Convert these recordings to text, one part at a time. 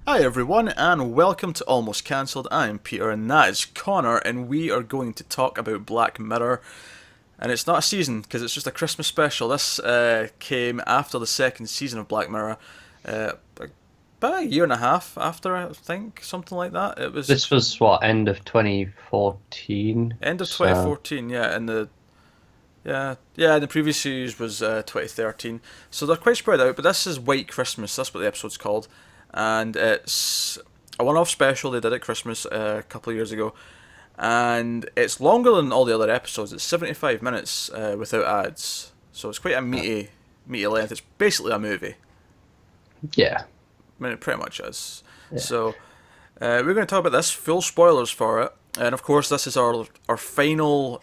Hi everyone, and welcome to Almost Cancelled. I'm Peter, and that is Connor, and we are going to talk about Black Mirror. And it's not a season, because it's just a Christmas special. This came after the second season of Black Mirror, like, about a year and a half after, I think, something like that. It was This was what, end of 2014? end of So 2014, yeah, and the previous series was 2013. So they're quite spread out, but this is White Christmas, that's what the episode's called. And it's a one-off special they did at Christmas a couple of years ago, and it's longer than all the other episodes. It's 75 minutes without ads, so it's quite a meaty length. It's basically a movie. yeah, I mean, it pretty much is. yeah. So we're going to talk about this. Full spoilers for it, and of course, this is our final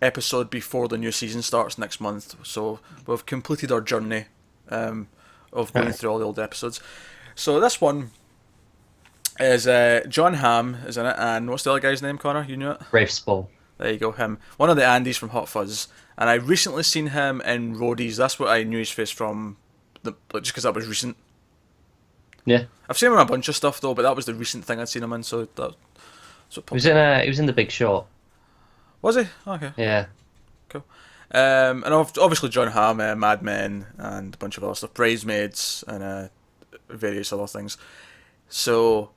episode before the new season starts next month. So we've completed our journey of going Right. through all the old episodes. So this one is John Hamm is in it, and what's the other guy's name, Connor? You knew it? Rafe Spall. There you go, him. One of the Andys from Hot Fuzz, and I recently seen him in Roadies. That's what I knew his face from, just because that was recent. Yeah, I've seen him in a bunch of stuff though, but that was the recent thing I'd seen him in, so that's what he was popped in up. he was in The Big Short. Was he? Okay, Yeah, cool. And obviously John Hamm, Mad Men, and a bunch of other stuff, Bridesmaids, and various other things. So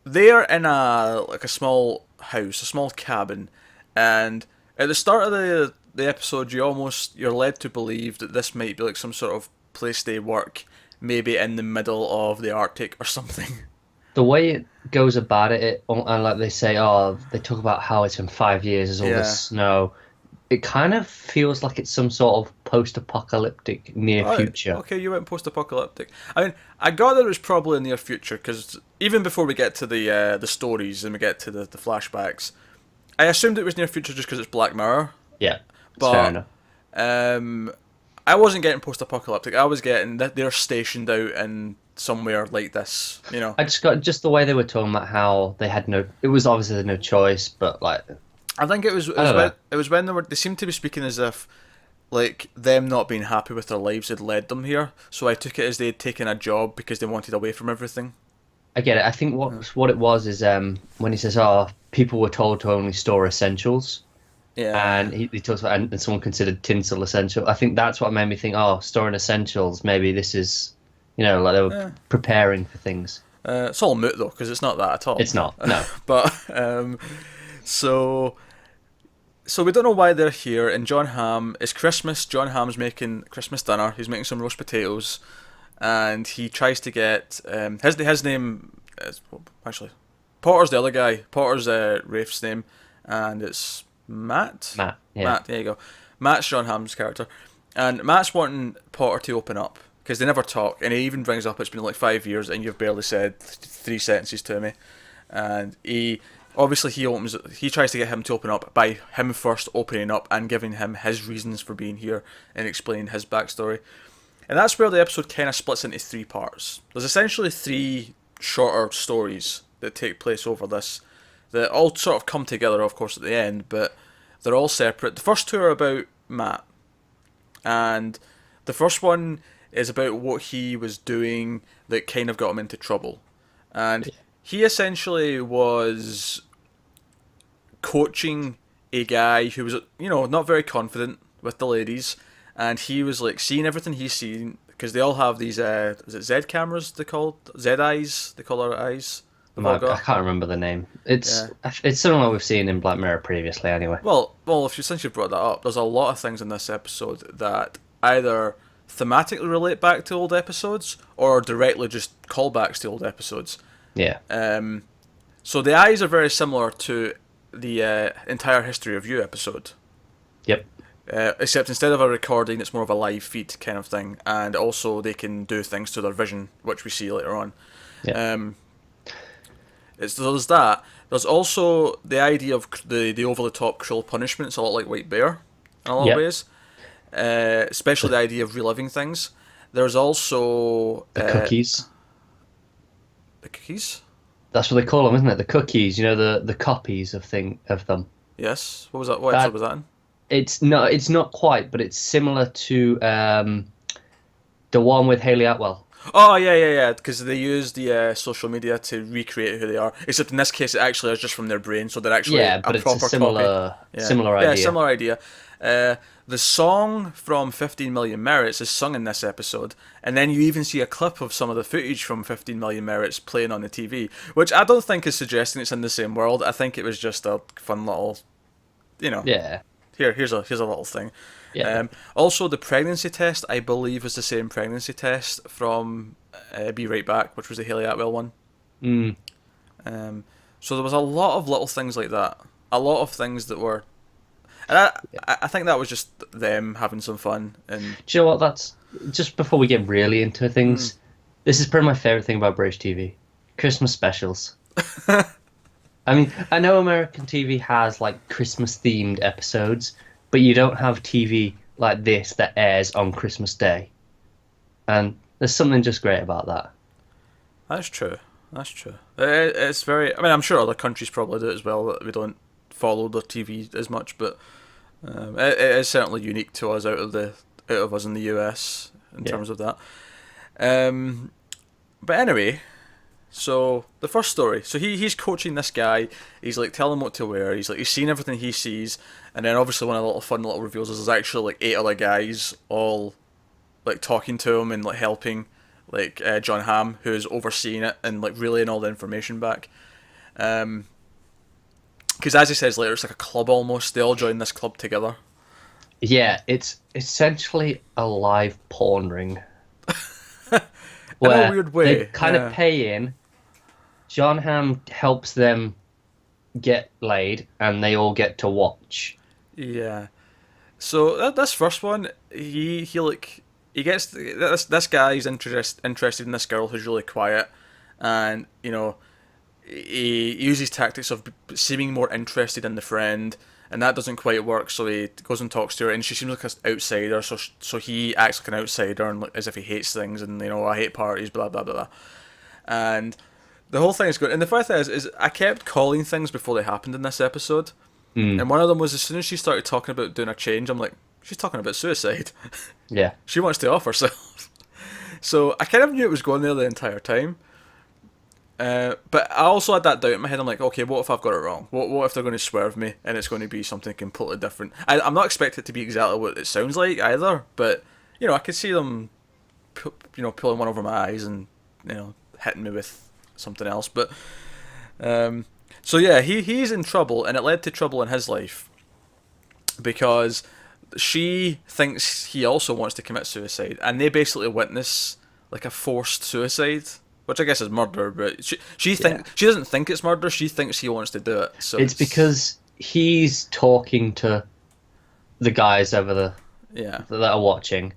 they're in a small house, a small cabin, and at the start of the episode, you're led to believe that this might be like some sort of place they work, maybe in the middle of the Arctic or something. the way it goes about it, and like they say, they talk about how it's in 5 years. There's all Yeah. this snow. It kind of feels like it's some sort of post-apocalyptic near Oh, future. okay, you went post-apocalyptic. I mean, I got that it was probably near future because even before we get to the stories and we get to the flashbacks, I assumed it was near future just because it's Black Mirror. Yeah, it's fair But enough. um, I wasn't getting post-apocalyptic. I was getting that they're stationed out in somewhere like this. You know, I just got just the way they were talking about how they had no. It was obviously no choice, but like I think it I was don't when know. they seemed to be speaking as if like them not being happy with their lives had led them here. So I took it as they had taken a job because they wanted away from everything. I get it. I think what it was is when he says, "Oh, people were told to only store essentials," Yeah. and he talks about and someone considered tinsel essential. I think that's what made me think, "Oh, storing essentials. Maybe this is, like they were Yeah. preparing for things." It's all moot though, because it's not that at all. It's not. No. But so so we don't know why they're here. And John Hamm, it's Christmas. John Hamm's making Christmas dinner. He's making some roast potatoes, and he tries to get his name is actually Potter's the other guy. Potter's Rafe's name, and it's Matt. Matt. Yeah. Matt, there you go. Matt's John Hamm's character, and Matt's wanting Potter to open up because they never talk, and he even brings up it's been like 5 years and you've barely said three sentences to me, and he tries to get him to open up by him first opening up and giving him his reasons for being here and explaining his backstory, and that's where the episode kind of splits into three parts. There's essentially three shorter stories that take place over this that all sort of come together, of course, at the end, but they're all separate. The first two are about Matt, and the first one is about what he was doing that kind of got him into trouble. And he essentially was coaching a guy who was, not very confident with the ladies, and he was like seeing everything he's seen because they all have these, is it Z cameras they call Z eyes? They call our eyes. They've all I got. can't remember the name. It's Yeah. it's something like we've seen in Black Mirror previously. Anyway. Well, since you brought that up, there's a lot of things in this episode that either thematically relate back to old episodes or directly just callbacks to old episodes. Yeah. So the eyes are very similar to the entire History of You episode, Yep. except instead of a recording, it's more of a live feed kind of thing, and also they can do things to their vision, which we see later on. Yeah. There's that. There's also the idea of the over the top cruel punishments, a lot like White Bear in a lot of Yep. ways. Especially the idea of reliving things. There's also The cookies. the cookies. That's what they call them, isn't it? The cookies. The copies of them. Yes. What was that? What That episode was that in? it's not quite, but it's similar to the one with Haley Atwell. Oh yeah. Because they use the social media to recreate who they are. Except in this case, it actually is just from their brain, so they're actually Yeah, a but it's a proper copy. Yeah, similar yeah, idea. similar idea. The song from 15 Million Merits is sung in this episode, and then you even see a clip of some of the footage from 15 Million Merits playing on the TV, which I don't think is suggesting it's in the same world. I think it was just a fun little, you know, Yeah, here's a little thing. yeah. Also, the pregnancy test, I believe, is the same pregnancy test from Be Right Back, which was the Haley Atwell one. Mm. Um, so there was a lot of little things like that. A lot of things that were, and I think that was just them having some fun. And Do you know what? That's just before we get really into things. This is probably my favorite thing about British TV: Christmas specials. I mean, I know American TV has like Christmas themed episodes, but you don't have TV like this that airs on Christmas Day. And there's something just great about that. that's true. That's true. It's very. I mean, I'm sure other countries probably do it as well. That we don't follow their TV as much, but it is certainly unique to us out of us in the US in Yeah. terms of that. Um, but anyway, so the first story. So he's coaching this guy. He's like telling him what to wear. He's seen everything he sees, and then obviously one of the little fun little reveals is there's actually like 8 other guys all like talking to him and like helping, like John Hamm, who's overseeing it and like relaying all the information back. Because as he says later, it's like a club almost. They all join this club together. Yeah, it's essentially a live porn ring In a where weird they way. kind Yeah. of pay in. John Hamm helps them get laid, and they all get to watch. Yeah. So this first one, he like he gets this guy's interested in this girl who's really quiet, and he uses tactics of seeming more interested in the friend, and that doesn't quite work. So he goes and talks to her, and she seems like an outsider. So he acts like an outsider and like, as if he hates things, and I hate parties, blah blah blah blah. And the whole thing is good. And the funny thing is I kept calling things before they happened in this episode. Mm, And one of them was as soon as she started talking about doing a change, I'm like, she's talking about suicide. yeah. She wants to off herself. So I kind of knew it was going there the entire time. But I also had that doubt in my head. I'm like, okay, what if I've got it wrong? What if they're going to swerve me and it's going to be something completely different? I'm not expecting it to be exactly what it sounds like either, but I could see them, pulling one over my eyes and hitting me with something else. But so yeah, he's in trouble, and it led to trouble in his life because she thinks he also wants to commit suicide, and they basically witness like a forced suicide, which I guess is murder, but she Yeah. doesn't think it's murder. She thinks he wants to do it. So It's because he's talking to the guys over yeah, that are watching,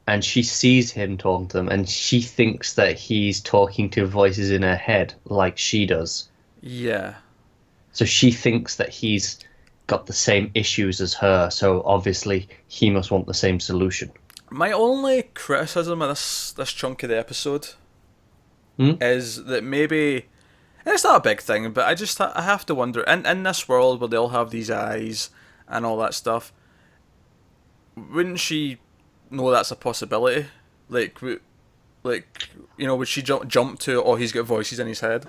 and she sees him talking to them, and she thinks that he's talking to voices in her head like she does. yeah. So she thinks that he's got the same issues as her, so obviously he must want the same solution. My only criticism of this chunk of the episode Hmm? is that maybe, and it's not a big thing, but I have to wonder in this world where they all have these eyes and all that stuff, wouldn't she know that's a possibility? Like, would she jump to, oh, he's got voices in his head?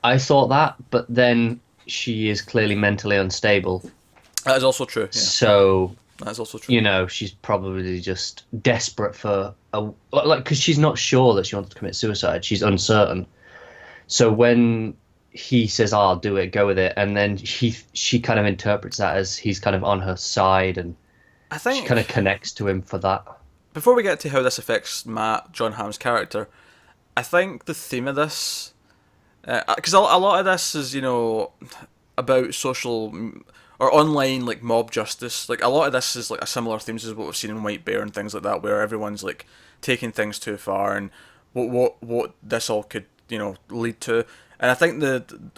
I thought that, but then she is clearly mentally unstable. That is also true. Yeah, So, that is also true. she's probably just desperate for because she's not sure that she wants to commit suicide. She's uncertain. So when he says, "Oh, I'll do it, go with it," and then she kind of interprets that as he's kind of on her side, and I she think kind of connects to him for that. before we get to how this affects John Hamm's character, I think the theme of this, because a lot of this is about social or online like mob justice. Like a lot of this is like a similar themes as what we've seen in White Bear and things like that, where everyone's like taking things too far and what this all could lead to. And I think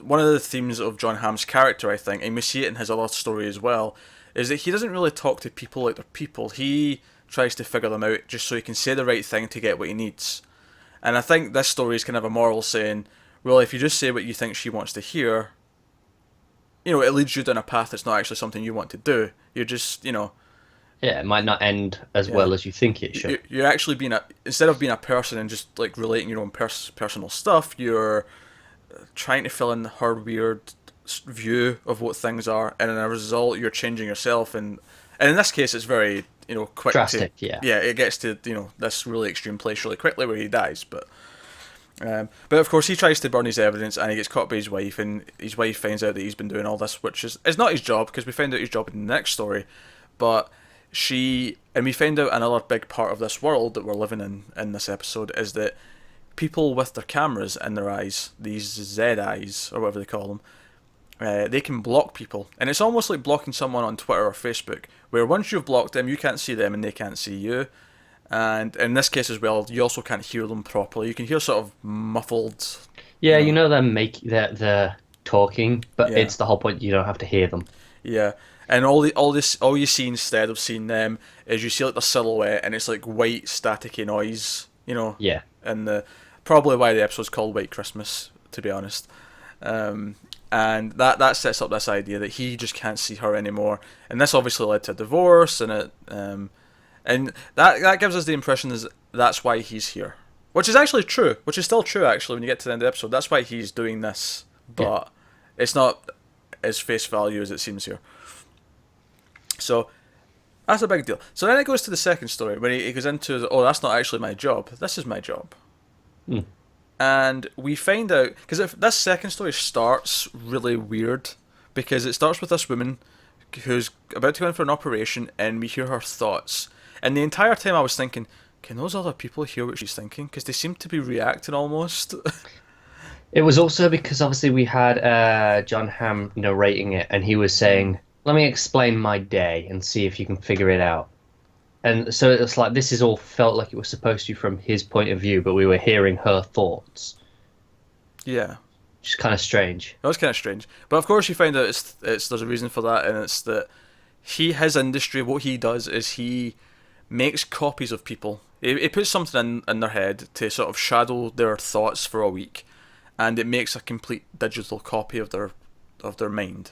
one of the themes of John Hamm's character, I think, and we see it in his other story as well, is that he doesn't really talk to people like they're people. He tries to figure them out just so he can say the right thing to get what he needs. And I think this story is kind of a moral saying, well, if you just say what you think she wants to hear, it leads you down a path that's not actually something you want to do. You're just, Yeah, it might not end as Yeah. well as you think it should. You're actually being instead of being a person and just like relating your own personal stuff, you're trying to fill in her weird view of what things are, and as a result, you're changing yourself. And in this case, it's very quick to Drastic, yeah. yeah, it gets to this really extreme place really quickly where he dies, but of course he tries to burn his evidence and he gets caught by his wife, and his wife finds out that he's been doing all this, which is not his job because we find out his job in the next story, but we find out another big part of this world that we're living in this episode is that people with their cameras in their eyes, these Z eyes or whatever they call them, they can block people, and it's almost like blocking someone on Twitter or Facebook, where once you've blocked them, you can't see them and they can't see you. And in this case as well, you also can't hear them properly. You can hear sort of muffled. Yeah, they're talking, but Yeah, it's the whole point. You don't have to hear them. yeah. And all you see instead of seeing them is you see like the silhouette, and it's like white staticky noise. Yeah, And probably why the episode's called White Christmas, to be honest. And that sets up this idea that he just can't see her anymore, and this obviously led to a divorce, and that gives us the impression is that's why he's here, which is actually true, which is still true actually when you get to the end of the episode. That's why he's doing this, but it's not as face value as it seems here. So that's a big deal. So then it goes to the second story when he goes into that's not actually my job. This is my job. Mm. And we find out because if this second story starts really weird because it starts with this woman who's about to go in for an operation, and we hear her thoughts. And the entire time I was thinking, can those other people hear what she's thinking? Because they seem to be reacting almost. it was also because obviously we had John Hamm narrating it, and he was saying, "Let me explain my day and see if you can figure it out." And so it's like this is all felt like it was supposed to be from his point of view, but we were hearing her thoughts. Yeah. Which is kind of strange. That was kind of strange. But of course you find out it's there's a reason for that, and it's that his industry, what he does is he makes copies of people. He puts something in their head to sort of shadow their thoughts for a week, and it makes a complete digital copy of their mind.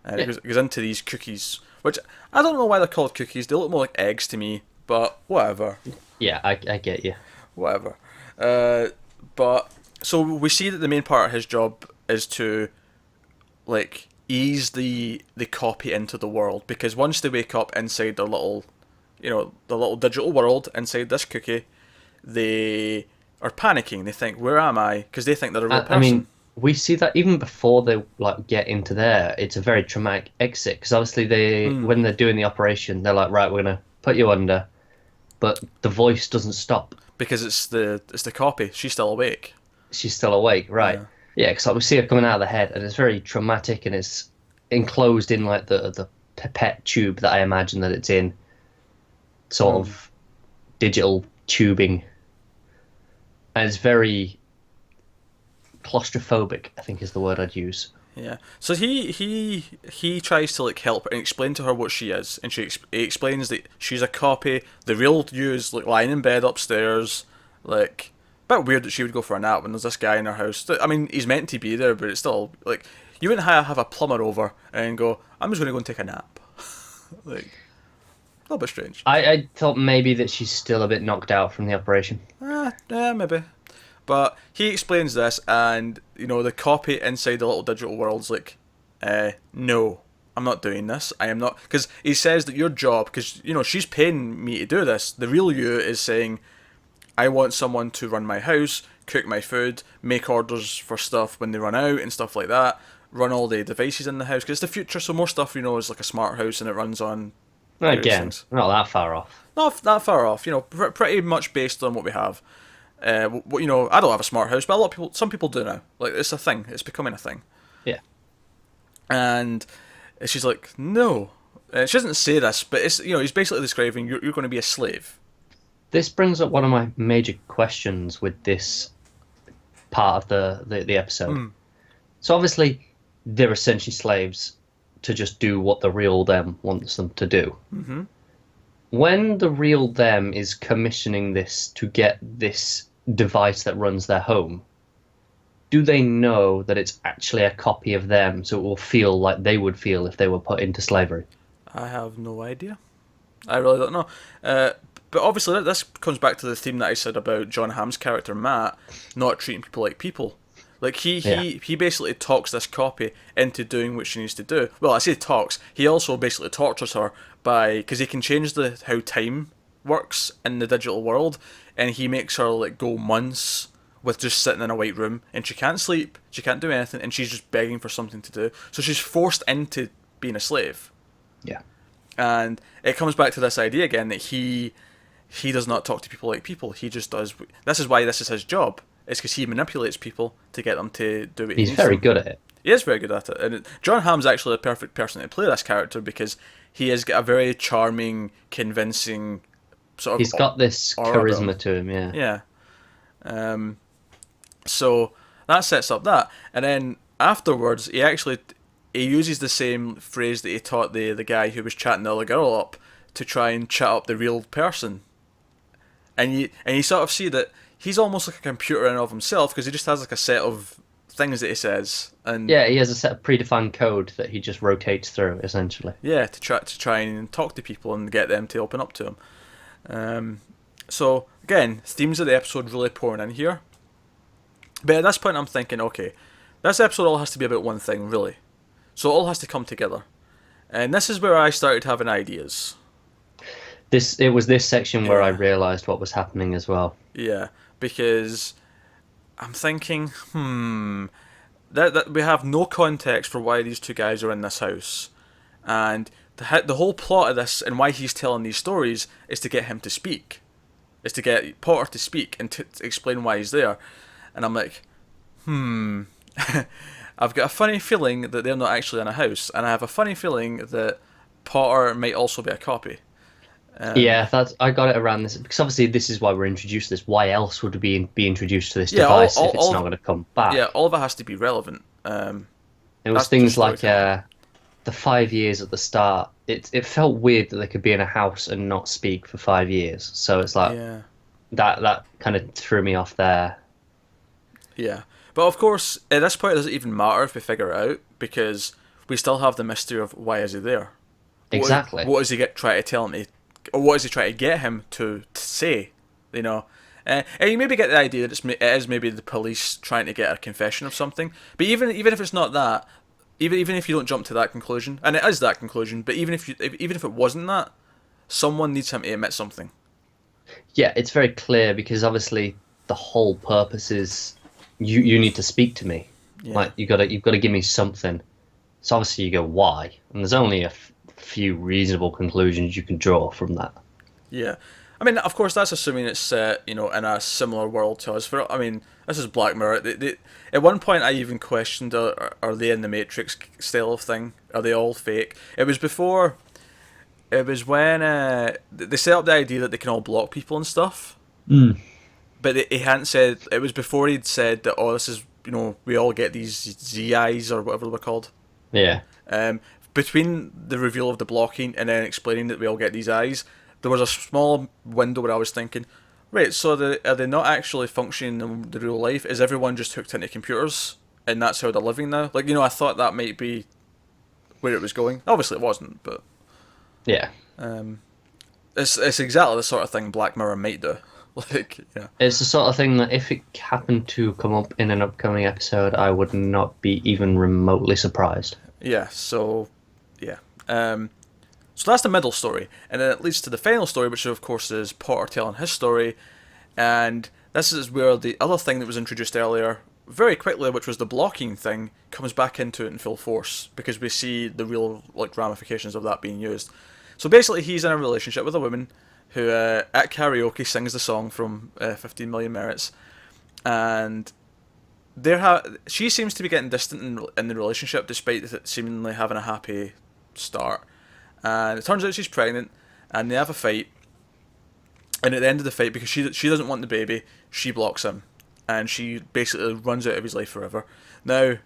And it goes into these cookies, which I don't know why they're called cookies. They look more like eggs to me, but whatever. Yeah, I get you. Whatever. But so we see that the main part of his job is to like ease the copy into the world, because once they wake up inside their little the little digital world inside this cookie, they are panicking. They think, where am I? Because they think they're a real person. I mean, we see that even before they get into there, it's a very traumatic exit, because obviously when they're doing the operation, they're like, right, we're gonna put you under, but the voice doesn't stop because it's the copy. She's still awake. She's still awake, right? Yeah, because we see her coming out of the head, and it's very traumatic, and it's enclosed in like the pipette tube that I imagine that it's in, sort of digital tubing, and it's very claustrophobic, I think is the word I'd use. Yeah. So he tries to like help her and explain to her what she is, and he explains that she's a copy. The real you is like lying in bed upstairs, like a bit weird that she would go for a nap when there's this guy in her house. I mean, he's meant to be there, but it's still like you wouldn't have a plumber over and go, I'm just going to go and take a nap. Like a little bit strange. I thought maybe that she's still a bit knocked out from the operation. Yeah, maybe. But he explains this, and the copy inside the little digital world's like, no, I'm not doing this. I am not, because he says that your job, because she's paying me to do this. The real you is saying, I want someone to run my house, cook my food, make orders for stuff when they run out and stuff like that. Run all the devices in the house, because it's the future. So more stuff is like a smart house, and it runs on. Again, not that far off. Not that far off. Pretty much based on what we have. I don't have a smart house, but some people do now. Like, it's a thing. It's becoming a thing. Yeah. And she's like, no. She doesn't say this, but it's he's basically describing you're going to be a slave. This brings up one of my major questions with this part of the episode. So obviously, they're essentially slaves to just do what the real them wants them to do. Mm-hmm. When the real them is commissioning this to get this device that runs their home, do they know that it's actually a copy of them, so it will feel like they would feel if they were put into slavery? I have no idea. I really don't know. But obviously, this comes back to the theme that I said about John Hamm's character Matt not treating people like people. Like Yeah. he basically talks this copy into doing what she needs to do. Well, I say talks. He also basically tortures her because he can change how time works in the digital world, and he makes her like go months with just sitting in a white room, and she can't sleep, she can't do anything, and she's just begging for something to do. So she's forced into being a slave, Yeah. and it comes back to this idea again that he does not talk to people like people. He just does. This is why this is his job. It's because he manipulates people to get them to do what he He's needs very them. good at it. He is very good at it, and John Hamm's actually the perfect person to play this character because he has got a very charming, convincing sort of. He's got this aura about him. charisma to him, yeah. Yeah. So that sets up that, and then afterwards, he uses the same phrase that he taught the guy who was chatting the other girl up to try and chat up the real person, and you sort of see that he's almost like a computer in and of himself because he just has like a set of things that he says, and Yeah, he has a set of predefined code that he just rotates through, essentially. yeah, to try and talk to people and get them to open up to him. So again, themes of the episode really pouring in here. But at this point, I'm thinking, okay, this episode all has to be about one thing, really. So it all has to come together, and this is where I started having ideas. It was this section where I Yeah. realised what was happening as well. Yeah, because I'm thinking, that we have no context for why these two guys are in this house, and the whole plot of this and why he's telling these stories is to get him to speak, is to get Potter to speak and to explain why he's there, and I'm like, I've got a funny feeling that they're not actually in a house, and I have a funny feeling that Potter might also be a copy. Yeah, I got it around this because obviously this is why we're introduced to this. Why else would we be introduced to this Yeah, device if it's all- not going to come back? Yeah, all of it has to be relevant. It was that's things just like storytelling. the 5 years at the start. It felt weird that they could be in a house and not speak for 5 years. So it's like Yeah. that kind of threw me off there. Yeah, but of course, at this point, it doesn't even matter if we figure it out because we still have the mystery of why is he there? Exactly. What does he try to tell him? Or what does he try to get him to say? You know, and you maybe get the idea that it is maybe the police trying to get a confession of something. But even if it's not that, even if you don't jump to that conclusion, and it is that conclusion, but even if it wasn't that, someone needs him to admit something. Yeah, it's very clear because obviously the whole purpose is you need to speak to me. Yeah. Like you've got to give me something. So obviously you go why, and there's only a few reasonable conclusions you can draw from that. Yeah, I mean, of course, that's assuming it's set, in a similar world to us. I mean, this is Black Mirror. At one point, I even questioned, are they in the Matrix style of thing? Are they all fake? It was before. It was when they set up the idea that they can all block people and stuff. But he hadn't said. It was before he'd said that. Oh, this is we all get these Z eyes or whatever they were called. Yeah. Between the reveal of the blocking and then explaining that we all get these eyes, there was a small window where I was thinking, right, so are they not actually functioning in the real life? Is everyone just hooked into computers and that's how they're living now? Like, I thought that might be where it was going. Obviously it wasn't, but Yeah. it's exactly the sort of thing Black Mirror might do. Like, yeah. It's the sort of thing that if it happened to come up in an upcoming episode, I would not be even remotely surprised. Yeah, so, yeah. So that's the middle story, and then it leads to the final story, which of course is Potter telling his story, and this is where the other thing that was introduced earlier, very quickly, which was the blocking thing, comes back into it in full force, because we see the real ramifications of that being used. So basically he's in a relationship with a woman who at karaoke sings the song from 15 Million Merits, and she seems to be getting distant in the relationship despite it seemingly having a happy start. And it turns out she's pregnant, and they have a fight. And at the end of the fight, because she doesn't want the baby, she blocks him, and she basically runs out of his life forever. Now,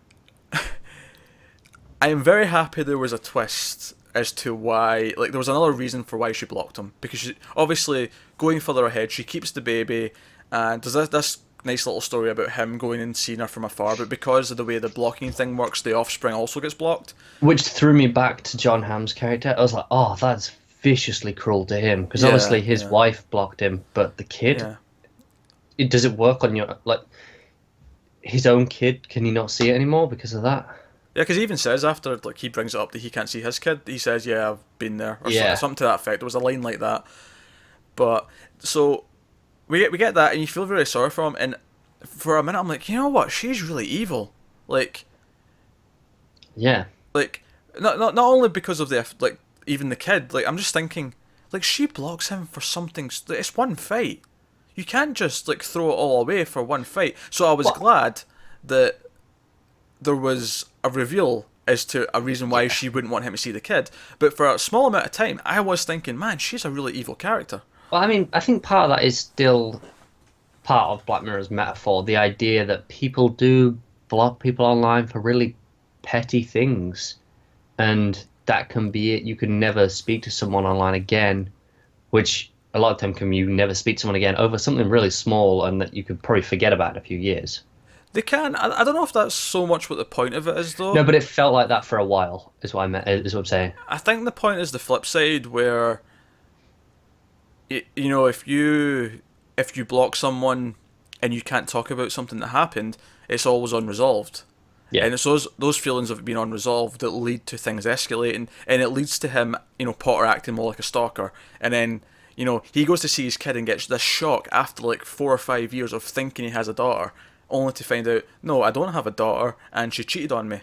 I am very happy there was a twist as to why, there was another reason for why she blocked him, because she, obviously, going further ahead, she keeps the baby, and there's this nice little story about him going and seeing her from afar, but because of the way the blocking thing works, the offspring also gets blocked. Which threw me back to John Hamm's character. I was like, oh, that's viciously cruel to him because Yeah, obviously his yeah, wife blocked him, but the kid, yeah. does it work on your like his own kid? Can he not see it anymore because of that? Yeah, because he even says after, like, he brings it up that he can't see his kid. He says, "Yeah, I've been there," or Yeah, something to that effect. There was a line like that. But so we get that, and you feel very sorry for him. And for a minute, I'm like, you know what? She's really evil. Like, yeah, like not only because of the, like, even the kid. Like, I'm just thinking, like, she blocks him for something. It's one fight. You can't just, like, throw it all away for one fight. So I was what? glad that there was a reveal as to a reason why Yeah. she wouldn't want him to see the kid. But for a small amount of time, I was thinking, man, she's a really evil character. Well, I mean, I think part of that is still part of Black Mirror's metaphor, the idea that people do block people online for really petty things, and that can be it. You can never speak to someone online again, which a lot of time can you never speak to someone again over something really small and that you could probably forget about in a few years. They can. I don't know if that's so much what the point of it is, No, though. but it felt like that for a while, is what I meant, is what I'm saying. I think the point is the flip side, where you know, if you block someone and you can't talk about something that happened, it's always unresolved. Yeah. And it's those feelings of being unresolved that lead to things escalating, and it leads to him, Potter acting more like a stalker, and then he goes to see his kid and gets this shock after like 4 or 5 years of thinking he has a daughter, only to find out, no, I don't have a daughter, and she cheated on me.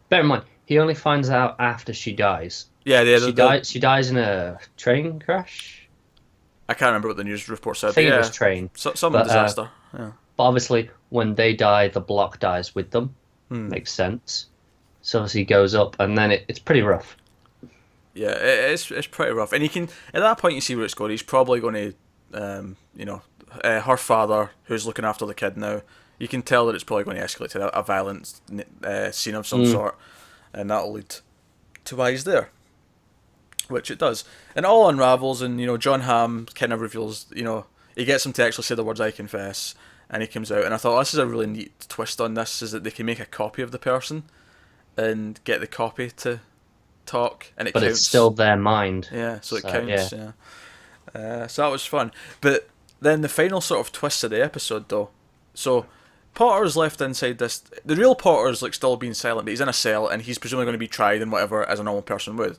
Bear in mind, he only finds out after she dies. Yeah, She dies in a train crash. I can't remember what the news report I said, but think it yeah, was train. some But disaster. Yeah. but obviously, when they die, the block dies with them. Hmm. Makes sense. So obviously he goes up, and then it's pretty rough. Yeah, it's pretty rough, and you can at that point you see where it's going. He's probably going to, her father, who's looking after the kid now. You can tell that it's probably going to escalate to a violent scene of some Mm. sort, and that'll lead to why he's there, which it does. And it all unravels, and John Hamm kind of reveals, he gets him to actually say the words "I confess," and he comes out. And I thought, this is a really neat twist on this, is that they can make a copy of the person and get the copy to talk, and it But counts. it's still their mind. Yeah, so it So, counts. Yeah. So that was fun. But then the final sort of twist of the episode, though. So Potter's left inside this. The real Potter's like still being silent, but he's in a cell, and he's presumably going to be tried and whatever as a normal person would.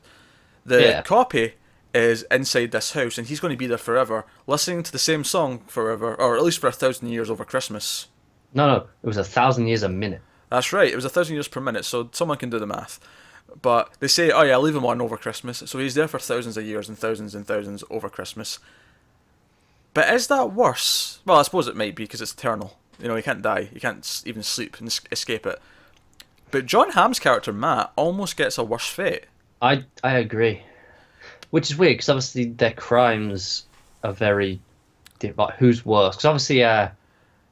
The Yeah. copy is inside this house, and he's going to be there forever, listening to the same song forever, or at least for 1,000 years over Christmas. No, it was 1,000 years a minute. That's right. It was 1,000 years per minute, so someone can do the math. But they say, oh yeah, leave him on over Christmas. So he's there for thousands of years and thousands over Christmas. But is that worse? Well, I suppose it might be because it's eternal. He can't die. He can't even sleep and escape it. But John Hamm's character, Matt, almost gets a worse fate. I agree. Which is weird because obviously their crimes are very like who's worse? Because obviously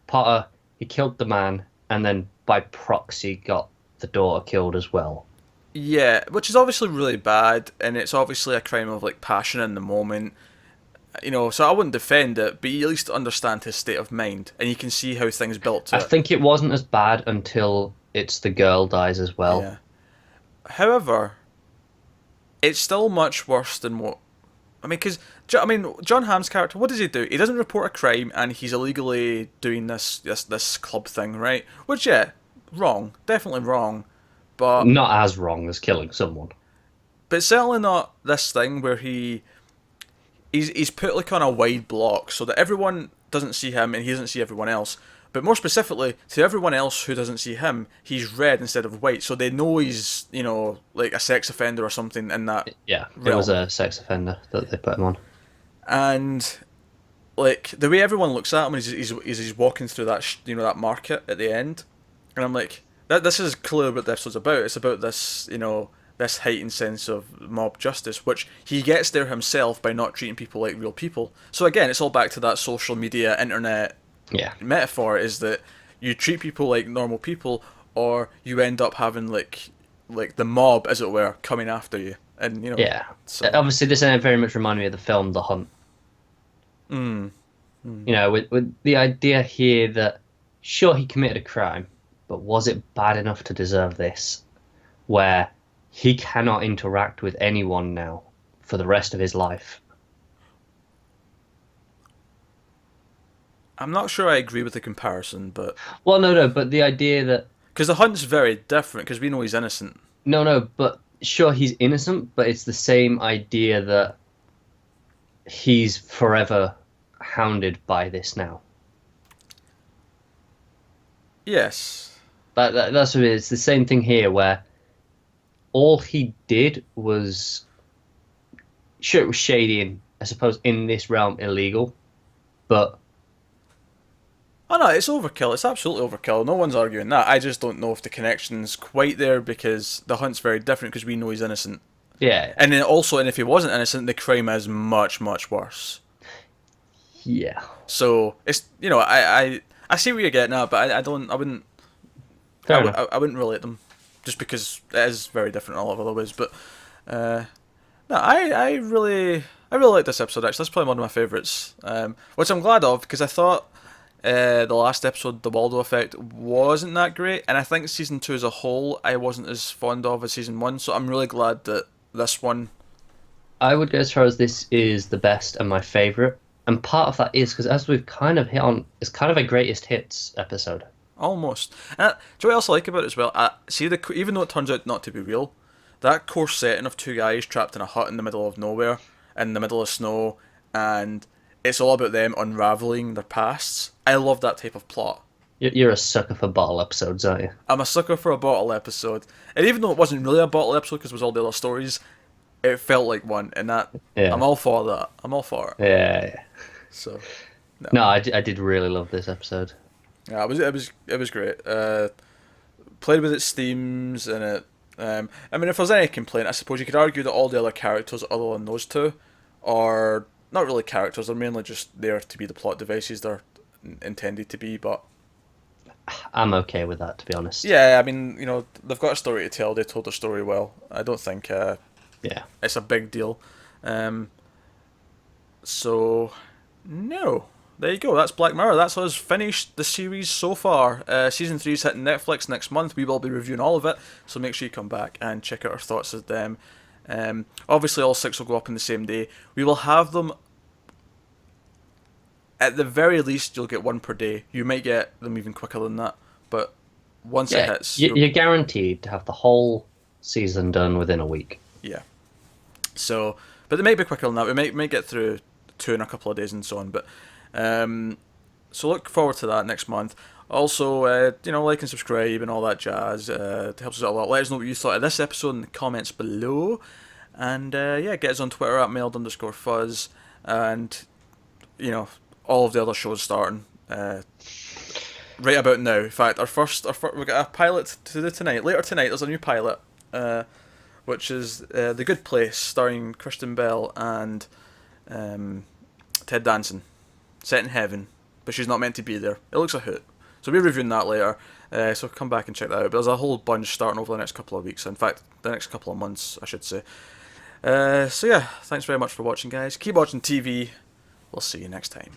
Potter, he killed the man and then by proxy got the daughter killed as well. Yeah, which is obviously really bad, and it's obviously a crime of like passion in the moment. So I wouldn't defend it, but you at least understand his state of mind, and you can see how things built to I it. think it wasn't as bad until it's the girl dies as well. Yeah. However, it's still much worse than what. I mean, because John Hamm's character, what does he do? He doesn't report a crime, and he's illegally doing this club thing, right? Which, yeah, wrong, definitely wrong, but Not as wrong as killing someone. certainly not this thing where he's put like on a wide block so that everyone doesn't see him and he doesn't see everyone else. But more specifically, to everyone else who doesn't see him, he's red instead of white, so they know he's like a sex offender or something in that. Yeah, it realm. was a sex offender that they put him on. And like the way everyone looks at him as he's walking through that that market at the end, and I'm like, this is clearly what the episode's about. It's about this this heightened sense of mob justice, which he gets there himself by not treating people like real people. So again, it's all back to that social media, internet Yeah. metaphor, is that you treat people like normal people, or you end up having like the mob, as it were, coming after you, and Yeah. So. Obviously, this very much reminded me of the film The Hunt. With the idea here that, sure, he committed a crime, but was it bad enough to deserve this? Where he cannot interact with anyone now for the rest of his life. I'm not sure I agree with the comparison, but Well, no, but the idea that because the hunt's very different, because we know he's innocent. no, but sure he's innocent, but it's the same idea that he's forever hounded by this now. Yes. That's what it is. It's the same thing here, where all he did was, sure, it was shady and I suppose in this realm illegal, but Oh no, it's overkill. It's absolutely overkill. No one's arguing that. I just don't know if the connection's quite there because the hunt's very different because we know he's innocent. yeah, And then also, and if he wasn't innocent, the crime is much, much worse. yeah, So it's I see what you're getting at, but I wouldn't fair enough. I wouldn't relate them, just because it is very different in a lot of other ways. But no, I really like this episode. Actually, that's probably one of my favourites, which I'm glad of because I thought the last episode, the Waldo Effect, wasn't that great, and I think season 2 as a whole I wasn't as fond of as season 1. So I'm really glad that this one. I would go as far as this is the best and my favorite, and part of that is because as we've kind of hit on, it's kind of a greatest hits episode. Almost. And do you know what else I like about it as well? See, even though it turns out not to be real, that core setting of two guys trapped in a hut in the middle of nowhere, in the middle of snow, and it's all about them unraveling their pasts. I love that type of plot. You're a sucker for bottle episodes, aren't you? I'm a sucker for a bottle episode. And even though it wasn't really a bottle episode because it was all the other stories, it felt like one. And that, Yeah. I'm all for that. I'm all for it. Yeah. So, No, I did really love this episode. yeah, it was great. Played with its themes and it. I mean, if there's any complaint, I suppose you could argue that all the other characters, other than those two, are not really characters. They're mainly just there to be the plot devices they're intended to be. But I'm okay with that, to be honest. yeah, I mean, they've got a story to tell. They told their story well. I don't think Yeah. it's a big deal. So no. There you go. That's Black Mirror. That's us finished the series so far. Season 3 is hitting Netflix next month. We will be reviewing all of it, so make sure you come back and check out our thoughts of them. Obviously, all 6 will go up on the same day. We will have them. At the very least, you'll get one per day. You might get them even quicker than that, but once it hits, you're guaranteed to have the whole season done within a week. yeah. So, but they might be quicker than that. We might get through 2 in a couple of days and so on, but. So look forward to that next month. Also, like and subscribe and all that jazz. It helps us out a lot. Let us know what you thought of this episode in the comments below. And get us on Twitter at mailed_fuzz. And, all of the other shows starting right about now. In fact, our first we got a pilot to do tonight. Later tonight, there's a new pilot, which is The Good Place, starring Kristen Bell and Ted Danson. Set in heaven, but she's not meant to be there. It looks a hoot. So we'll be reviewing that later. So come back and check that out. But there's a whole bunch starting over the next couple of weeks. In fact, the next couple of months, I should say. So yeah, thanks very much for watching, guys. Keep watching TV. We'll see you next time.